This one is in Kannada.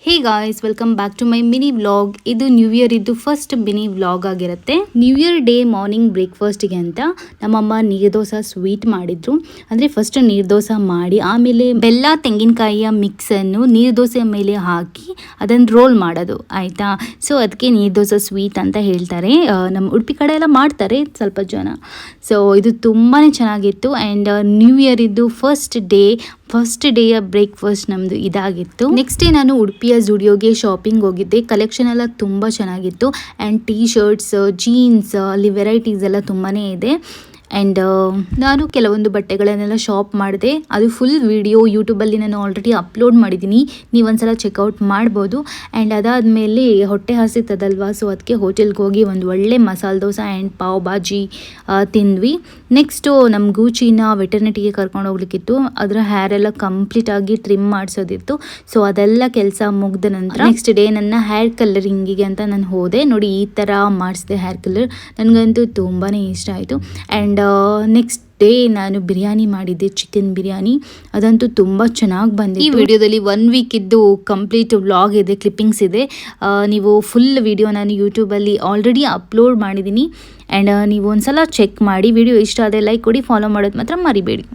Hey guys, welcome back to my mini vlog. ಇದು ನ್ಯೂ ಇಯರ್ ಇದ್ದು ಫಸ್ಟ್ ಮಿನಿ ವ್ಲಾಗ್ ಆಗಿರುತ್ತೆ. ನ್ಯೂ ಇಯರ್ ಡೇ ಮಾರ್ನಿಂಗ್ ಬ್ರೇಕ್ಫಾಸ್ಟ್ಗೆ ಅಂತ ನಮ್ಮಮ್ಮ ನೀರು ದೋಸೆ ಸ್ವೀಟ್ ಮಾಡಿದ್ರು. ಅಂದರೆ ಫಸ್ಟ್ ನೀರು ದೋಸೆ ಮಾಡಿ ಆಮೇಲೆ ಬೆಲ್ಲ ತೆಂಗಿನಕಾಯಿಯ ಮಿಕ್ಸನ್ನು ನೀರು ದೋಸೆ ಮೇಲೆ ಹಾಕಿ ಅದನ್ನು ರೋಲ್ ಮಾಡೋದು ಆಯಿತಾ. ಸೊ ಅದಕ್ಕೆ ನೀರು ದೋಸೆ ಸ್ವೀಟ್ ಅಂತ ಹೇಳ್ತಾರೆ. ನಮ್ಮ ಉಡುಪಿ ಕಡೆ ಎಲ್ಲ ಮಾಡ್ತಾರೆ ಸ್ವಲ್ಪ ಜನ. ಸೊ ಇದು ತುಂಬಾ ಚೆನ್ನಾಗಿತ್ತು. ಆ್ಯಂಡ್ ನ್ಯೂ ಇಯರ್ ಇದ್ದು ಫಸ್ಟ್ ಡೇಯ ಬ್ರೇಕ್ಫಾಸ್ಟ್ ನಮ್ಮದು ಇದಾಗಿತ್ತು. ನೆಕ್ಸ್ಟ್ ಡೇ ನಾನು ಉಡುಪಿಯ ಜುಡಿಯೋಗೆ ಶಾಪಿಂಗ್ ಹೋಗಿದ್ದೆ. ಕಲೆಕ್ಷನ್ ಎಲ್ಲ ತುಂಬ ಚೆನ್ನಾಗಿತ್ತು. ಆ್ಯಂಡ್ ಟೀ ಶರ್ಟ್ಸ್, ಜೀನ್ಸ್, ಅಲ್ಲಿ ವೆರೈಟೀಸ್ ಎಲ್ಲ ತುಂಬಾ ಇದೆ. ಆ್ಯಂಡ್ ನಾನು ಕೆಲವೊಂದು ಬಟ್ಟೆಗಳನ್ನೆಲ್ಲ ಶಾಪ್ ಮಾಡಿದೆ. ಅದು ಫುಲ್ ವಿಡಿಯೋ ಯೂಟ್ಯೂಬಲ್ಲಿ ನಾನು ಆಲ್ರೆಡಿ ಅಪ್ಲೋಡ್ ಮಾಡಿದ್ದೀನಿ, ನೀವು ಒಂದ್ಸಲ ಚೆಕ್ಔಟ್ ಮಾಡ್ಬೋದು. ಆ್ಯಂಡ್ ಅದಾದಮೇಲೆ ಹೊಟ್ಟೆ ಹಸಿತದಲ್ವಾ, ಸೊ ಅದಕ್ಕೆ ಹೋಟೆಲ್ಗೆ ಹೋಗಿ ಒಂದು ಒಳ್ಳೆ ಮಸಾಲೆ ದೋಸೆ ಆ್ಯಂಡ್ ಪಾವ್ ಭಾಜಿ ತಿಂದ್ವಿ. ನೆಕ್ಸ್ಟು ನಮ್ಮ ಗೂಚಿನ ವೆಟರ್ನಿಟಿಗೆ ಕರ್ಕೊಂಡು ಹೋಗ್ಲಿಕ್ಕಿತ್ತು. ಅದರ ಹೇರ್ ಎಲ್ಲ ಕಂಪ್ಲೀಟಾಗಿ ಟ್ರಿಮ್ ಮಾಡಿಸೋದಿತ್ತು. ಸೊ ಅದೆಲ್ಲ ಕೆಲಸ ಮುಗ್ದ ನಂತರ ನೆಕ್ಸ್ಟ್ ಡೇ ನನ್ನ ಹೇರ್ ಕಲರಿಂಗಿಗೆ ಅಂತ ನಾನು ಹೋದೆ. ನೋಡಿ, ಈ ಥರ ಮಾಡಿಸಿದೆ ಹೇರ್ ಕಲರ್. ನನಗಂತೂ ತುಂಬಾ ಇಷ್ಟ ಆಯಿತು. ಆ್ಯಂಡ್ ನೆಕ್ಸ್ಟ್ ಡೇ ನಾನು ಬಿರಿಯಾನಿ ಮಾಡಿದ್ದೆ, ಚಿಕನ್ ಬಿರಿಯಾನಿ. ಅದಂತೂ ತುಂಬ ಚೆನ್ನಾಗಿ ಬಂದಿದೆ. ಈ ವಿಡಿಯೋದಲ್ಲಿ 1 ವೀಕ್ ಇದ್ದು ಕಂಪ್ಲೀಟ್ ವ್ಲಾಗ್ ಇದೆ, ಕ್ಲಿಪ್ಪಿಂಗ್ಸ್ ಇದೆ. ನೀವು ಫುಲ್ ವಿಡಿಯೋ ನಾನು ಯೂಟ್ಯೂಬಲ್ಲಿ ಆಲ್ರೆಡಿ ಅಪ್ಲೋಡ್ ಮಾಡಿದ್ದೀನಿ. ಆ್ಯಂಡ್ ನೀವು ಒಂದ್ಸಲ ಚೆಕ್ ಮಾಡಿ. ವಿಡಿಯೋ ಇಷ್ಟ ಆದರೆ ಲೈಕ್ ಕೊಡಿ, ಫಾಲೋ ಮಾಡೋದು ಮಾತ್ರ ಮರಿಬೇಡಿ.